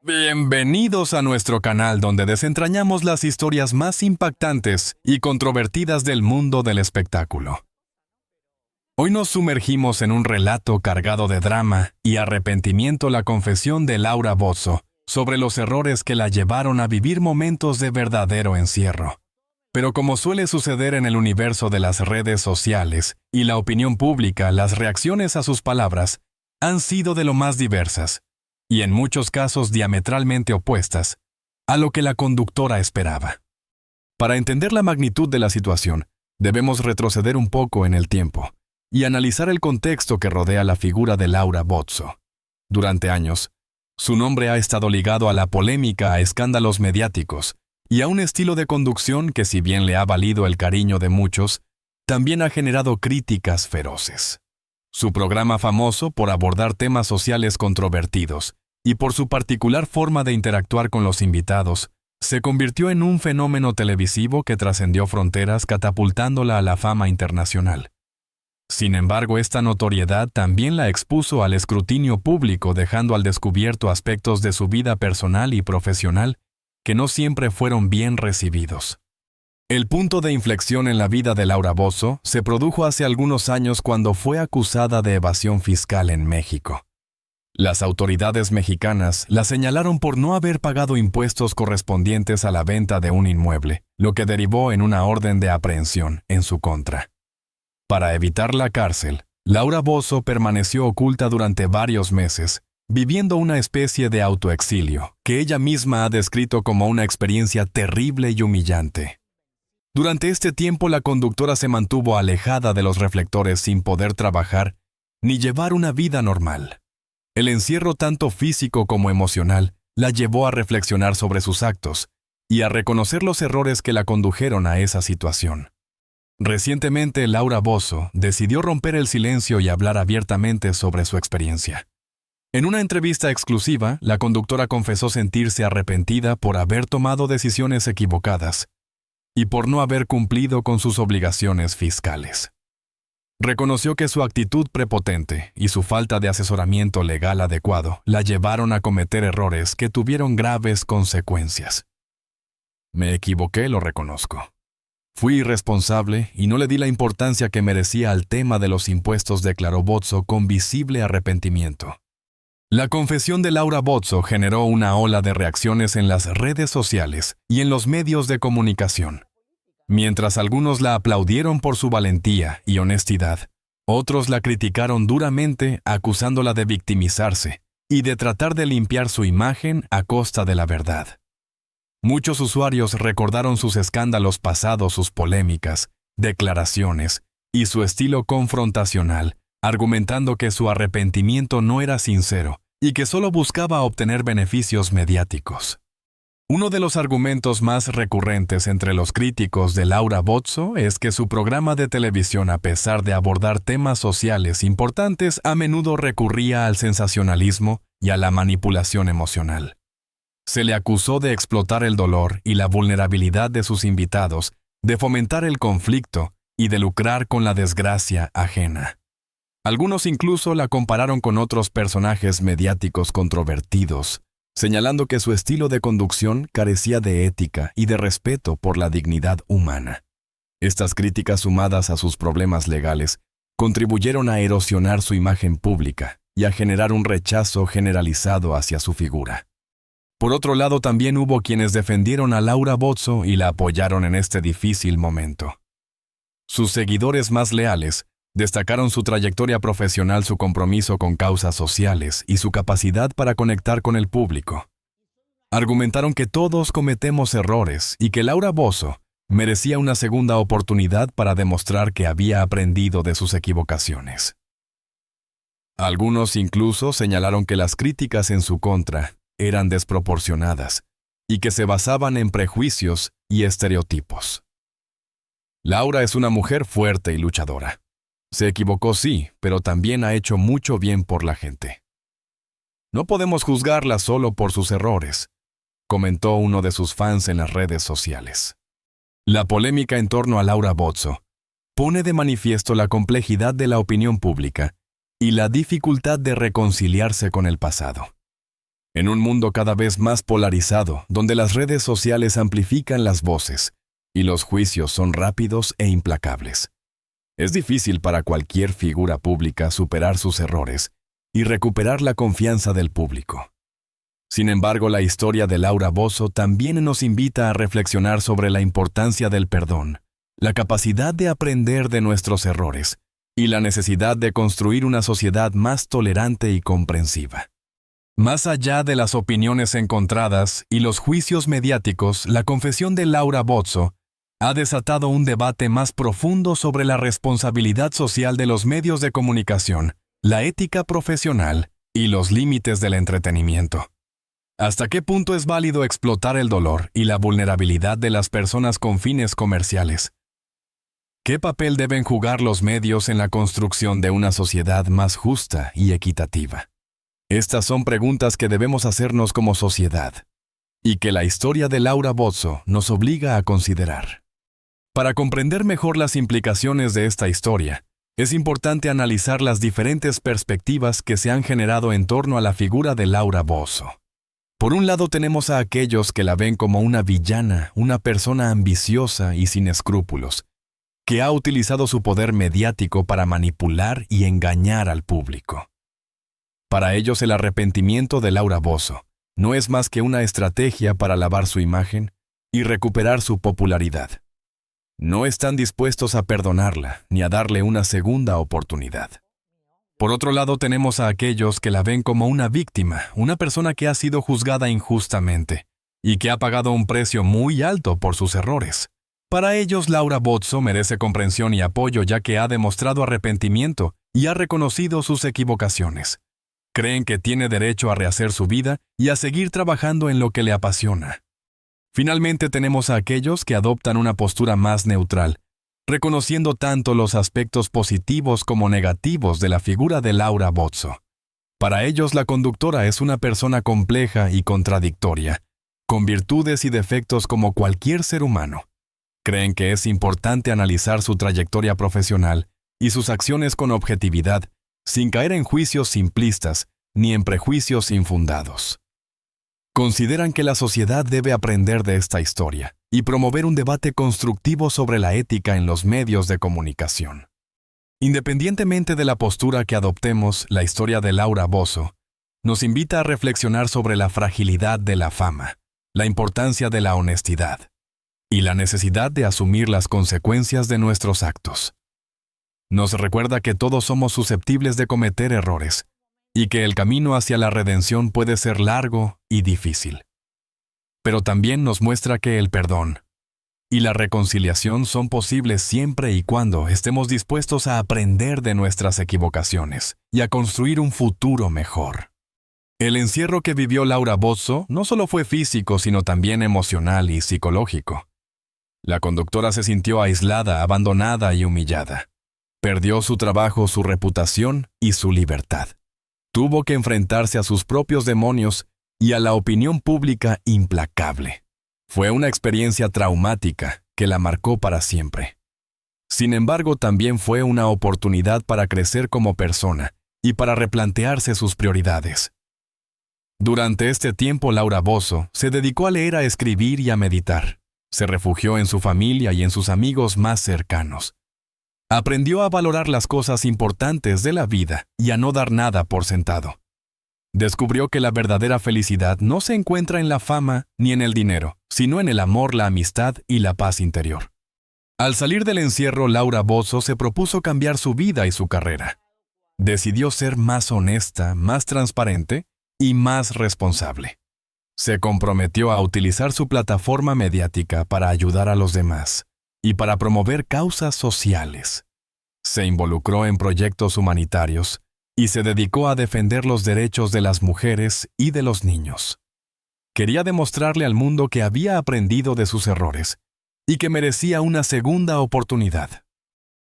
Bienvenidos a nuestro canal donde desentrañamos las historias más impactantes y controvertidas del mundo del espectáculo. Hoy nos sumergimos en un relato cargado de drama y arrepentimiento, la confesión de Laura Bozzo sobre los errores que la llevaron a vivir momentos de verdadero encierro. Pero como suele suceder en el universo de las redes sociales y la opinión pública, las reacciones a sus palabras han sido de lo más diversas, y en muchos casos diametralmente opuestas a lo que la conductora esperaba. Para entender la magnitud de la situación, debemos retroceder un poco en el tiempo y analizar el contexto que rodea la figura de Laura Bozzo. Durante años, su nombre ha estado ligado a la polémica, a escándalos mediáticos y a un estilo de conducción que, si bien le ha valido el cariño de muchos, también ha generado críticas feroces. Su programa, famoso por abordar temas sociales controvertidos y por su particular forma de interactuar con los invitados, se convirtió en un fenómeno televisivo que trascendió fronteras, catapultándola a la fama internacional. Sin embargo, esta notoriedad también la expuso al escrutinio público, dejando al descubierto aspectos de su vida personal y profesional que no siempre fueron bien recibidos. El punto de inflexión en la vida de Laura Bozzo se produjo hace algunos años cuando fue acusada de evasión fiscal en México. Las autoridades mexicanas la señalaron por no haber pagado impuestos correspondientes a la venta de un inmueble, lo que derivó en una orden de aprehensión en su contra. Para evitar la cárcel, Laura Bozzo permaneció oculta durante varios meses, viviendo una especie de autoexilio, que ella misma ha descrito como una experiencia terrible y humillante. Durante este tiempo, la conductora se mantuvo alejada de los reflectores sin poder trabajar ni llevar una vida normal. El encierro, tanto físico como emocional, la llevó a reflexionar sobre sus actos y a reconocer los errores que la condujeron a esa situación. Recientemente, Laura Bozzo decidió romper el silencio y hablar abiertamente sobre su experiencia. En una entrevista exclusiva, la conductora confesó sentirse arrepentida por haber tomado decisiones equivocadas y por no haber cumplido con sus obligaciones fiscales. Reconoció que su actitud prepotente y su falta de asesoramiento legal adecuado la llevaron a cometer errores que tuvieron graves consecuencias. Me equivoqué, lo reconozco. Fui irresponsable y no le di la importancia que merecía al tema de los impuestos, declaró Bozzo con visible arrepentimiento. La confesión de Laura Bozzo generó una ola de reacciones en las redes sociales y en los medios de comunicación. Mientras algunos la aplaudieron por su valentía y honestidad, otros la criticaron duramente, acusándola de victimizarse y de tratar de limpiar su imagen a costa de la verdad. Muchos usuarios recordaron sus escándalos pasados, sus polémicas, declaraciones y su estilo confrontacional, argumentando que su arrepentimiento no era sincero y que solo buscaba obtener beneficios mediáticos. Uno de los argumentos más recurrentes entre los críticos de Laura Bozzo es que su programa de televisión, a pesar de abordar temas sociales importantes, a menudo recurría al sensacionalismo y a la manipulación emocional. Se le acusó de explotar el dolor y la vulnerabilidad de sus invitados, de fomentar el conflicto y de lucrar con la desgracia ajena. Algunos incluso la compararon con otros personajes mediáticos controvertidos, señalando que su estilo de conducción carecía de ética y de respeto por la dignidad humana. Estas críticas, sumadas a sus problemas legales, contribuyeron a erosionar su imagen pública y a generar un rechazo generalizado hacia su figura. Por otro lado, también hubo quienes defendieron a Laura Bozzo y la apoyaron en este difícil momento. Sus seguidores más leales destacaron su trayectoria profesional, su compromiso con causas sociales y su capacidad para conectar con el público. Argumentaron que todos cometemos errores y que Laura Bozzo merecía una segunda oportunidad para demostrar que había aprendido de sus equivocaciones. Algunos incluso señalaron que las críticas en su contra eran desproporcionadas y que se basaban en prejuicios y estereotipos. Laura es una mujer fuerte y luchadora. Se equivocó, sí, pero también ha hecho mucho bien por la gente. No podemos juzgarla solo por sus errores, comentó uno de sus fans en las redes sociales. La polémica en torno a Laura Bozzo pone de manifiesto la complejidad de la opinión pública y la dificultad de reconciliarse con el pasado. En un mundo cada vez más polarizado, donde las redes sociales amplifican las voces y los juicios son rápidos e implacables, es difícil para cualquier figura pública superar sus errores y recuperar la confianza del público. Sin embargo, la historia de Laura Bozzo también nos invita a reflexionar sobre la importancia del perdón, la capacidad de aprender de nuestros errores y la necesidad de construir una sociedad más tolerante y comprensiva. Más allá de las opiniones encontradas y los juicios mediáticos, la confesión de Laura Bozzo ha desatado un debate más profundo sobre la responsabilidad social de los medios de comunicación, la ética profesional y los límites del entretenimiento. ¿Hasta qué punto es válido explotar el dolor y la vulnerabilidad de las personas con fines comerciales? ¿Qué papel deben jugar los medios en la construcción de una sociedad más justa y equitativa? Estas son preguntas que debemos hacernos como sociedad y que la historia de Laura Bozzo nos obliga a considerar. Para comprender mejor las implicaciones de esta historia, es importante analizar las diferentes perspectivas que se han generado en torno a la figura de Laura Bozzo. Por un lado tenemos a aquellos que la ven como una villana, una persona ambiciosa y sin escrúpulos, que ha utilizado su poder mediático para manipular y engañar al público. Para ellos el arrepentimiento de Laura Bozzo no es más que una estrategia para lavar su imagen y recuperar su popularidad. No están dispuestos a perdonarla ni a darle una segunda oportunidad. Por otro lado, tenemos a aquellos que la ven como una víctima, una persona que ha sido juzgada injustamente y que ha pagado un precio muy alto por sus errores. Para ellos, Laura Bozzo merece comprensión y apoyo ya que ha demostrado arrepentimiento y ha reconocido sus equivocaciones. Creen que tiene derecho a rehacer su vida y a seguir trabajando en lo que le apasiona. Finalmente tenemos a aquellos que adoptan una postura más neutral, reconociendo tanto los aspectos positivos como negativos de la figura de Laura Bozzo. Para ellos la conductora es una persona compleja y contradictoria, con virtudes y defectos como cualquier ser humano. Creen que es importante analizar su trayectoria profesional y sus acciones con objetividad, sin caer en juicios simplistas ni en prejuicios infundados. Consideran que la sociedad debe aprender de esta historia y promover un debate constructivo sobre la ética en los medios de comunicación. Independientemente de la postura que adoptemos, la historia de Laura Bozzo nos invita a reflexionar sobre la fragilidad de la fama, la importancia de la honestidad y la necesidad de asumir las consecuencias de nuestros actos. Nos recuerda que todos somos susceptibles de cometer errores y que el camino hacia la redención puede ser largo y difícil. Pero también nos muestra que el perdón y la reconciliación son posibles siempre y cuando estemos dispuestos a aprender de nuestras equivocaciones y a construir un futuro mejor. El encierro que vivió Laura Bozzo no solo fue físico, sino también emocional y psicológico. La conductora se sintió aislada, abandonada y humillada. Perdió su trabajo, su reputación y su libertad. Tuvo que enfrentarse a sus propios demonios y a la opinión pública implacable. Fue una experiencia traumática que la marcó para siempre. Sin embargo, también fue una oportunidad para crecer como persona y para replantearse sus prioridades. Durante este tiempo, Laura Bozzo se dedicó a leer, a escribir y a meditar. Se refugió en su familia y en sus amigos más cercanos. Aprendió a valorar las cosas importantes de la vida y a no dar nada por sentado. Descubrió que la verdadera felicidad no se encuentra en la fama ni en el dinero, sino en el amor, la amistad y la paz interior. Al salir del encierro, Laura Bozzo se propuso cambiar su vida y su carrera. Decidió ser más honesta, más transparente y más responsable. Se comprometió a utilizar su plataforma mediática para ayudar a los demás y para promover causas sociales. Se involucró en proyectos humanitarios y se dedicó a defender los derechos de las mujeres y de los niños. Quería demostrarle al mundo que había aprendido de sus errores y que merecía una segunda oportunidad.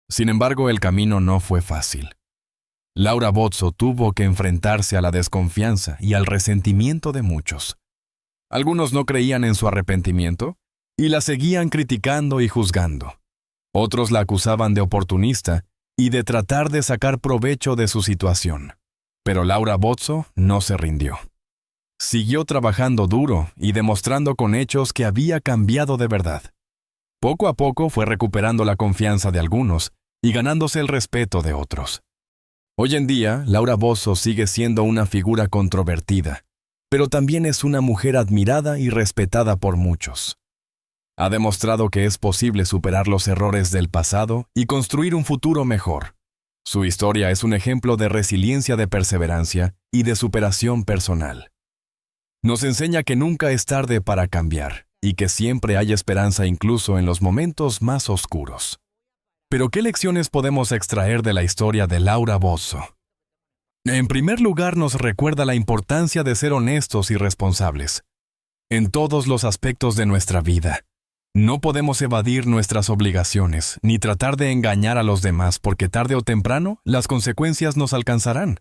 Sin embargo, el camino no fue fácil. Laura Bozzo tuvo que enfrentarse a la desconfianza y al resentimiento de muchos. Algunos no creían en su arrepentimiento y la seguían criticando y juzgando. Otros la acusaban de oportunista y de tratar de sacar provecho de su situación. Pero Laura Bozzo no se rindió. Siguió trabajando duro y demostrando con hechos que había cambiado de verdad. Poco a poco fue recuperando la confianza de algunos y ganándose el respeto de otros. Hoy en día, Laura Bozzo sigue siendo una figura controvertida, pero también es una mujer admirada y respetada por muchos. Ha demostrado que es posible superar los errores del pasado y construir un futuro mejor. Su historia es un ejemplo de resiliencia, de perseverancia y de superación personal. Nos enseña que nunca es tarde para cambiar y que siempre hay esperanza incluso en los momentos más oscuros. Pero ¿qué lecciones podemos extraer de la historia de Laura Bozzo? En primer lugar, nos recuerda la importancia de ser honestos y responsables en todos los aspectos de nuestra vida. No podemos evadir nuestras obligaciones ni tratar de engañar a los demás porque tarde o temprano las consecuencias nos alcanzarán.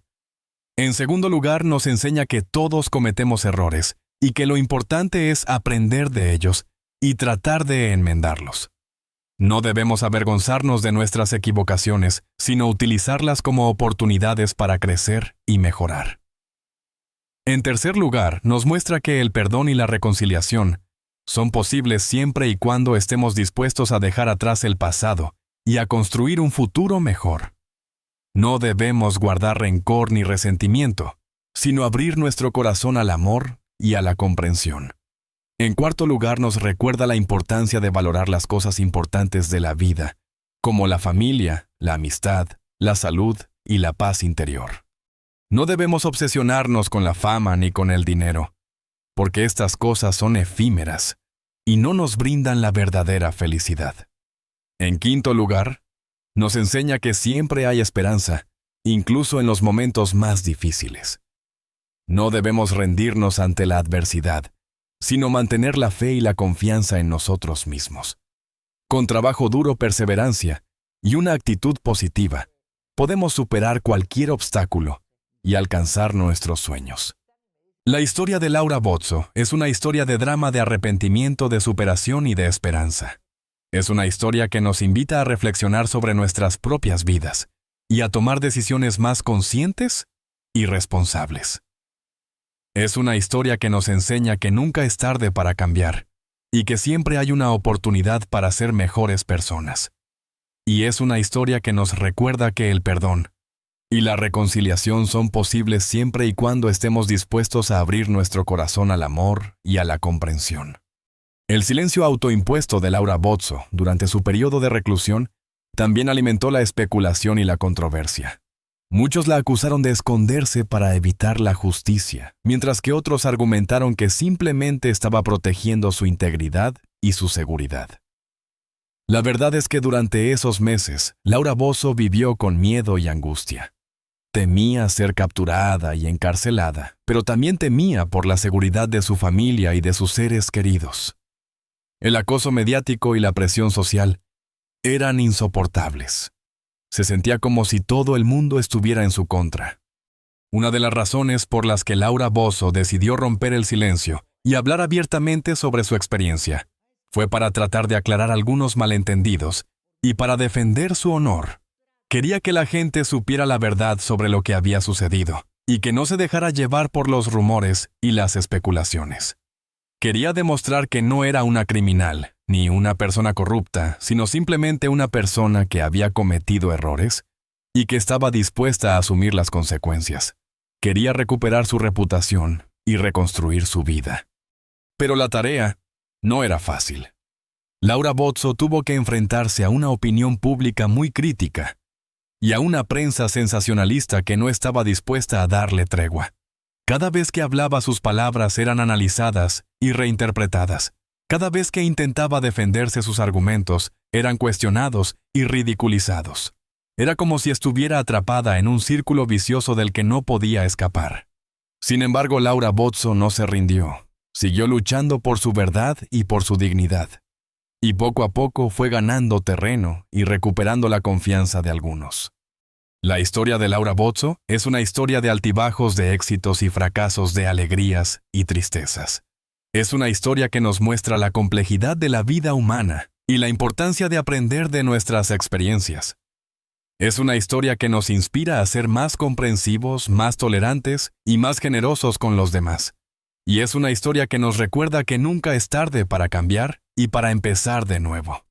En segundo lugar, nos enseña que todos cometemos errores y que lo importante es aprender de ellos y tratar de enmendarlos. No debemos avergonzarnos de nuestras equivocaciones, sino utilizarlas como oportunidades para crecer y mejorar. En tercer lugar, nos muestra que el perdón y la reconciliación son posibles siempre y cuando estemos dispuestos a dejar atrás el pasado y a construir un futuro mejor. No debemos guardar rencor ni resentimiento, sino abrir nuestro corazón al amor y a la comprensión. En cuarto lugar, nos recuerda la importancia de valorar las cosas importantes de la vida, como la familia, la amistad, la salud y la paz interior. No debemos obsesionarnos con la fama ni con el dinero, porque estas cosas son efímeras y no nos brindan la verdadera felicidad. En quinto lugar, nos enseña que siempre hay esperanza, incluso en los momentos más difíciles. No debemos rendirnos ante la adversidad, sino mantener la fe y la confianza en nosotros mismos. Con trabajo duro, perseverancia y una actitud positiva, podemos superar cualquier obstáculo y alcanzar nuestros sueños. La historia de Laura Bozzo es una historia de drama, de arrepentimiento, de superación y de esperanza. Es una historia que nos invita a reflexionar sobre nuestras propias vidas y a tomar decisiones más conscientes y responsables. Es una historia que nos enseña que nunca es tarde para cambiar y que siempre hay una oportunidad para ser mejores personas. Y es una historia que nos recuerda que el perdón y la reconciliación son posibles siempre y cuando estemos dispuestos a abrir nuestro corazón al amor y a la comprensión. El silencio autoimpuesto de Laura Bozzo durante su periodo de reclusión también alimentó la especulación y la controversia. Muchos la acusaron de esconderse para evitar la justicia, mientras que otros argumentaron que simplemente estaba protegiendo su integridad y su seguridad. La verdad es que durante esos meses, Laura Bozzo vivió con miedo y angustia. Temía ser capturada y encarcelada, pero también temía por la seguridad de su familia y de sus seres queridos. El acoso mediático y la presión social eran insoportables. Se sentía como si todo el mundo estuviera en su contra. Una de las razones por las que Laura Bozzo decidió romper el silencio y hablar abiertamente sobre su experiencia fue para tratar de aclarar algunos malentendidos y para defender su honor. Quería que la gente supiera la verdad sobre lo que había sucedido y que no se dejara llevar por los rumores y las especulaciones. Quería demostrar que no era una criminal ni una persona corrupta, sino simplemente una persona que había cometido errores y que estaba dispuesta a asumir las consecuencias. Quería recuperar su reputación y reconstruir su vida. Pero la tarea no era fácil. Laura Bozzo tuvo que enfrentarse a una opinión pública muy crítica y a una prensa sensacionalista que no estaba dispuesta a darle tregua. Cada vez que hablaba, sus palabras eran analizadas y reinterpretadas. Cada vez que intentaba defenderse, sus argumentos eran cuestionados y ridiculizados. Era como si estuviera atrapada en un círculo vicioso del que no podía escapar. Sin embargo, Laura Bozzo no se rindió. Siguió luchando por su verdad y por su dignidad. Y poco a poco fue ganando terreno y recuperando la confianza de algunos. La historia de Laura Bozzo es una historia de altibajos, de éxitos y fracasos, de alegrías y tristezas. Es una historia que nos muestra la complejidad de la vida humana y la importancia de aprender de nuestras experiencias. Es una historia que nos inspira a ser más comprensivos, más tolerantes y más generosos con los demás. Y es una historia que nos recuerda que nunca es tarde para cambiar y para empezar de nuevo.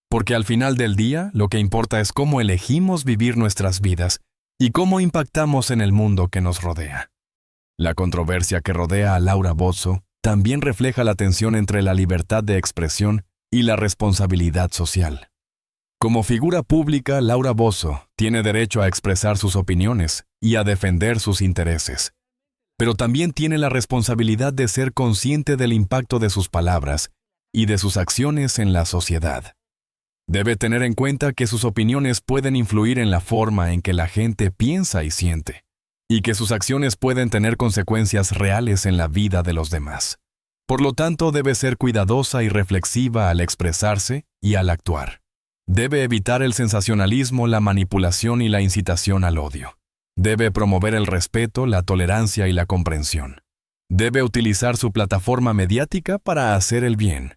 Porque al final del día, lo que importa es cómo elegimos vivir nuestras vidas y cómo impactamos en el mundo que nos rodea. La controversia que rodea a Laura Bozzo también refleja la tensión entre la libertad de expresión y la responsabilidad social. Como figura pública, Laura Bozzo tiene derecho a expresar sus opiniones y a defender sus intereses, pero también tiene la responsabilidad de ser consciente del impacto de sus palabras y de sus acciones en la sociedad. Debe tener en cuenta que sus opiniones pueden influir en la forma en que la gente piensa y siente, y que sus acciones pueden tener consecuencias reales en la vida de los demás. Por lo tanto, debe ser cuidadosa y reflexiva al expresarse y al actuar. Debe evitar el sensacionalismo, la manipulación y la incitación al odio. Debe promover el respeto, la tolerancia y la comprensión. Debe utilizar su plataforma mediática para hacer el bien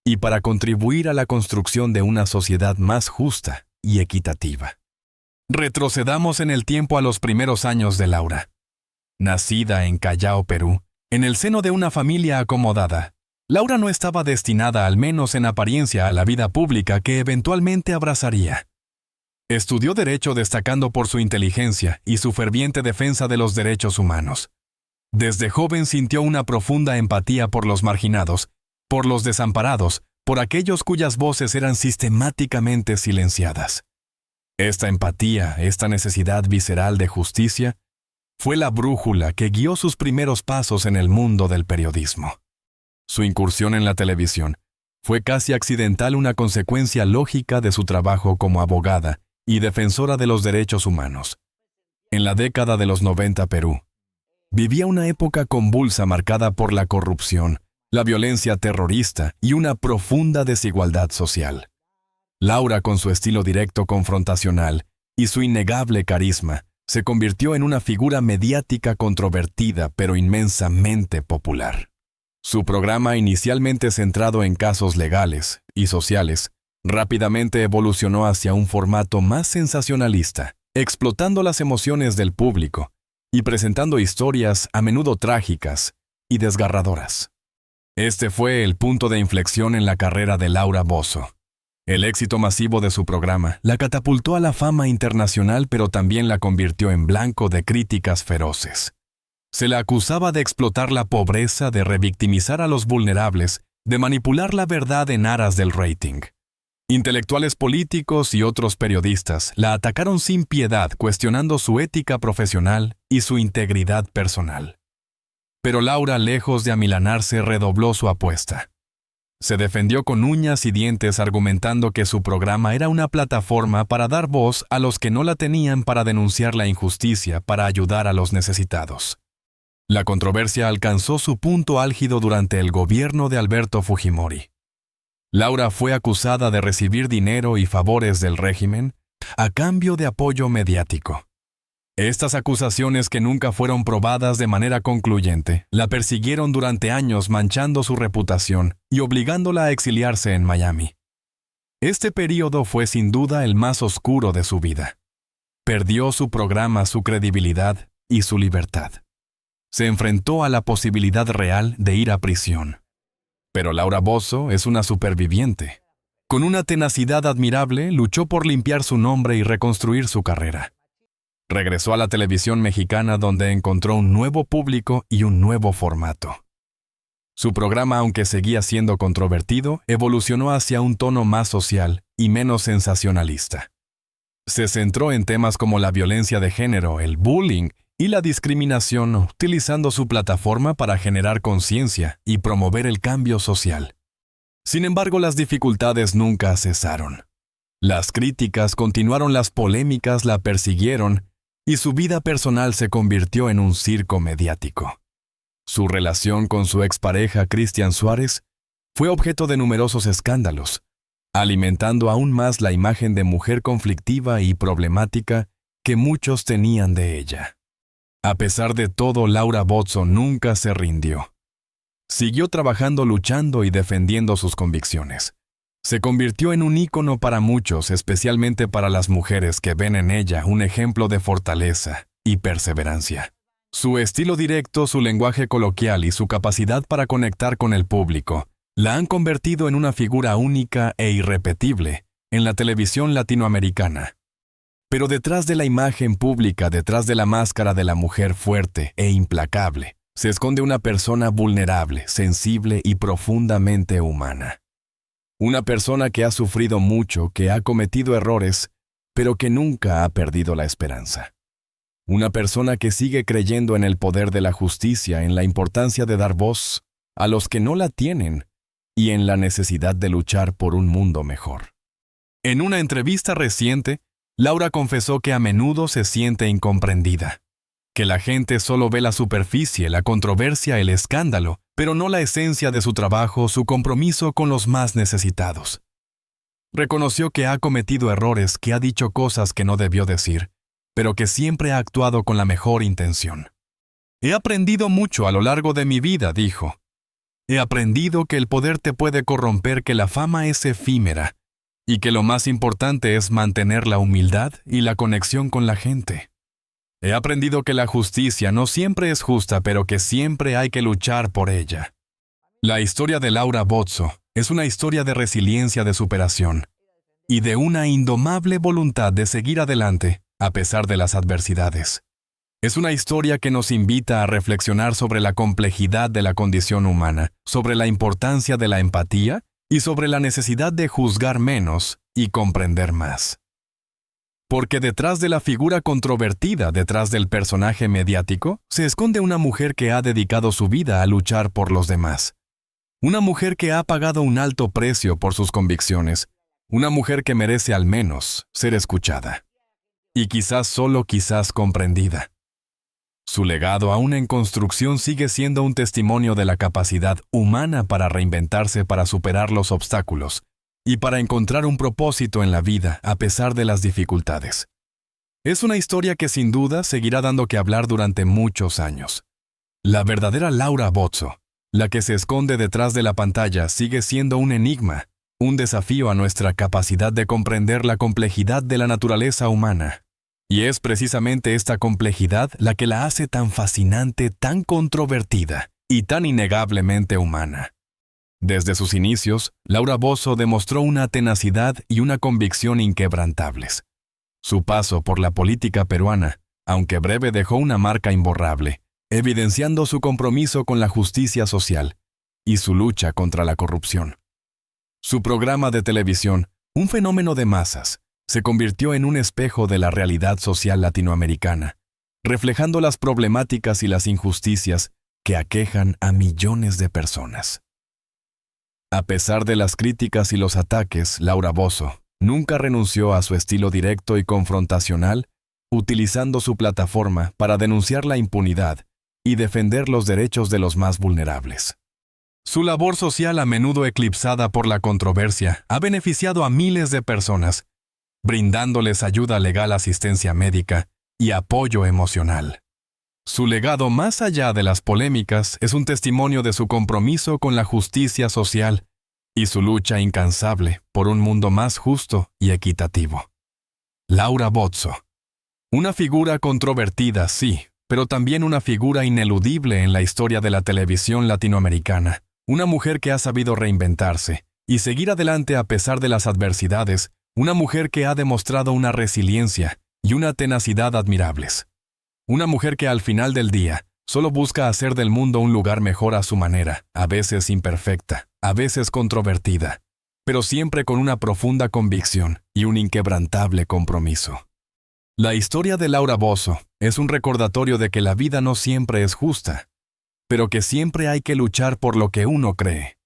y para contribuir a la construcción de una sociedad más justa y equitativa. Retrocedamos en el tiempo a los primeros años de Laura. Nacida en Callao, Perú, en el seno de una familia acomodada, Laura no estaba destinada, al menos en apariencia, a la vida pública que eventualmente abrazaría. Estudió Derecho destacando por su inteligencia y su ferviente defensa de los derechos humanos. Desde joven sintió una profunda empatía por los marginados, por los desamparados, por aquellos cuyas voces eran sistemáticamente silenciadas. Esta empatía, esta necesidad visceral de justicia, fue la brújula que guió sus primeros pasos en el mundo del periodismo. Su incursión en la televisión fue casi accidental, una consecuencia lógica de su trabajo como abogada y defensora de los derechos humanos. En la década de los 90, Perú vivía una época convulsa marcada por la corrupción, la violencia terrorista y una profunda desigualdad social. Laura, con su estilo directo confrontacional y su innegable carisma, se convirtió en una figura mediática controvertida pero inmensamente popular. Su programa, inicialmente centrado en casos legales y sociales, rápidamente evolucionó hacia un formato más sensacionalista, explotando las emociones del público y presentando historias a menudo trágicas y desgarradoras. Este fue el punto de inflexión en la carrera de Laura Bozzo. El éxito masivo de su programa la catapultó a la fama internacional, pero también la convirtió en blanco de críticas feroces. Se la acusaba de explotar la pobreza, de revictimizar a los vulnerables, de manipular la verdad en aras del rating. Intelectuales políticos y otros periodistas la atacaron sin piedad, cuestionando su ética profesional y su integridad personal. Pero Laura, lejos de amilanarse, redobló su apuesta. Se defendió con uñas y dientes, argumentando que su programa era una plataforma para dar voz a los que no la tenían, para denunciar la injusticia, para ayudar a los necesitados. La controversia alcanzó su punto álgido durante el gobierno de Alberto Fujimori. Laura fue acusada de recibir dinero y favores del régimen a cambio de apoyo mediático. Estas acusaciones, que nunca fueron probadas de manera concluyente, la persiguieron durante años, manchando su reputación y obligándola a exiliarse en Miami. Este período fue sin duda el más oscuro de su vida. Perdió su programa, su credibilidad y su libertad. Se enfrentó a la posibilidad real de ir a prisión. Pero Laura Bozzo es una superviviente. Con una tenacidad admirable, luchó por limpiar su nombre y reconstruir su carrera. Regresó a la televisión mexicana, donde encontró un nuevo público y un nuevo formato. Su programa, aunque seguía siendo controvertido, evolucionó hacia un tono más social y menos sensacionalista. Se centró en temas como la violencia de género, el bullying y la discriminación, utilizando su plataforma para generar conciencia y promover el cambio social. Sin embargo, las dificultades nunca cesaron. Las críticas continuaron, las polémicas la persiguieron, y su vida personal se convirtió en un circo mediático. Su relación con su expareja Cristian Suárez fue objeto de numerosos escándalos, alimentando aún más la imagen de mujer conflictiva y problemática que muchos tenían de ella. A pesar de todo, Laura Bozzo nunca se rindió. Siguió trabajando, luchando y defendiendo sus convicciones. Se convirtió en un ícono para muchos, especialmente para las mujeres que ven en ella un ejemplo de fortaleza y perseverancia. Su estilo directo, su lenguaje coloquial y su capacidad para conectar con el público la han convertido en una figura única e irrepetible en la televisión latinoamericana. Pero detrás de la imagen pública, detrás de la máscara de la mujer fuerte e implacable, se esconde una persona vulnerable, sensible y profundamente humana. Una persona que ha sufrido mucho, que ha cometido errores, pero que nunca ha perdido la esperanza. Una persona que sigue creyendo en el poder de la justicia, en la importancia de dar voz a los que no la tienen y en la necesidad de luchar por un mundo mejor. En una entrevista reciente, Laura confesó que a menudo se siente incomprendida, que la gente solo ve la superficie, la controversia, el escándalo, pero no la esencia de su trabajo, su compromiso con los más necesitados. Reconoció que ha cometido errores, que ha dicho cosas que no debió decir, pero que siempre ha actuado con la mejor intención. He aprendido mucho a lo largo de mi vida, dijo. He aprendido que el poder te puede corromper, que la fama es efímera, y que lo más importante es mantener la humildad y la conexión con la gente. He aprendido que la justicia no siempre es justa, pero que siempre hay que luchar por ella. La historia de Laura Bozzo es una historia de resiliencia, de superación, y de una indomable voluntad de seguir adelante a pesar de las adversidades. Es una historia que nos invita a reflexionar sobre la complejidad de la condición humana, sobre la importancia de la empatía y sobre la necesidad de juzgar menos y comprender más. Porque detrás de la figura controvertida, detrás del personaje mediático, se esconde una mujer que ha dedicado su vida a luchar por los demás. Una mujer que ha pagado un alto precio por sus convicciones. Una mujer que merece al menos ser escuchada. Y quizás solo quizás comprendida. Su legado, aún en construcción, sigue siendo un testimonio de la capacidad humana para reinventarse, para superar los obstáculos y para encontrar un propósito en la vida a pesar de las dificultades. Es una historia que sin duda seguirá dando que hablar durante muchos años. La verdadera Laura Bozzo, la que se esconde detrás de la pantalla, sigue siendo un enigma, un desafío a nuestra capacidad de comprender la complejidad de la naturaleza humana. Y es precisamente esta complejidad la que la hace tan fascinante, tan controvertida y tan innegablemente humana. Desde sus inicios, Laura Bozzo demostró una tenacidad y una convicción inquebrantables. Su paso por la política peruana, aunque breve, dejó una marca imborrable, evidenciando su compromiso con la justicia social y su lucha contra la corrupción. Su programa de televisión, un fenómeno de masas, se convirtió en un espejo de la realidad social latinoamericana, reflejando las problemáticas y las injusticias que aquejan a millones de personas. A pesar de las críticas y los ataques, Laura Bozzo nunca renunció a su estilo directo y confrontacional, utilizando su plataforma para denunciar la impunidad y defender los derechos de los más vulnerables. Su labor social, a menudo eclipsada por la controversia, ha beneficiado a miles de personas, brindándoles ayuda legal, asistencia médica y apoyo emocional. Su legado, más allá de las polémicas, es un testimonio de su compromiso con la justicia social y su lucha incansable por un mundo más justo y equitativo. Laura Bozzo. Una figura controvertida, sí, pero también una figura ineludible en la historia de la televisión latinoamericana. Una mujer que ha sabido reinventarse y seguir adelante a pesar de las adversidades. Una mujer que ha demostrado una resiliencia y una tenacidad admirables. Una mujer que al final del día solo busca hacer del mundo un lugar mejor a su manera, a veces imperfecta, a veces controvertida, pero siempre con una profunda convicción y un inquebrantable compromiso. La historia de Laura Bozzo es un recordatorio de que la vida no siempre es justa, pero que siempre hay que luchar por lo que uno cree,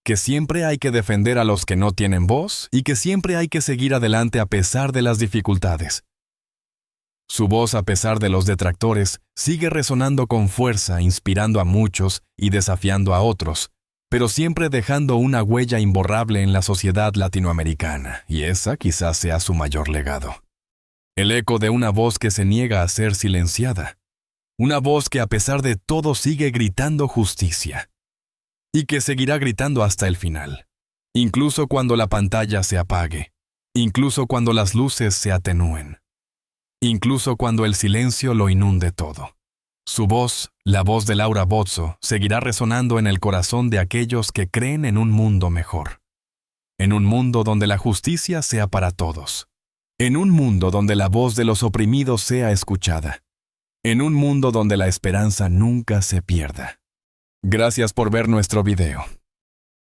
que siempre hay que defender a los que no tienen voz y que siempre hay que seguir adelante a pesar de las dificultades. Su voz, a pesar de los detractores, sigue resonando con fuerza, inspirando a muchos y desafiando a otros, pero siempre dejando una huella imborrable en la sociedad latinoamericana, y esa quizás sea su mayor legado. El eco de una voz que se niega a ser silenciada, una voz que a pesar de todo sigue gritando justicia, y que seguirá gritando hasta el final, incluso cuando la pantalla se apague, incluso cuando las luces se atenúen, incluso cuando el silencio lo inunde todo. Su voz, la voz de Laura Bozzo, seguirá resonando en el corazón de aquellos que creen en un mundo mejor. En un mundo donde la justicia sea para todos. En un mundo donde la voz de los oprimidos sea escuchada. En un mundo donde la esperanza nunca se pierda. Gracias por ver nuestro video.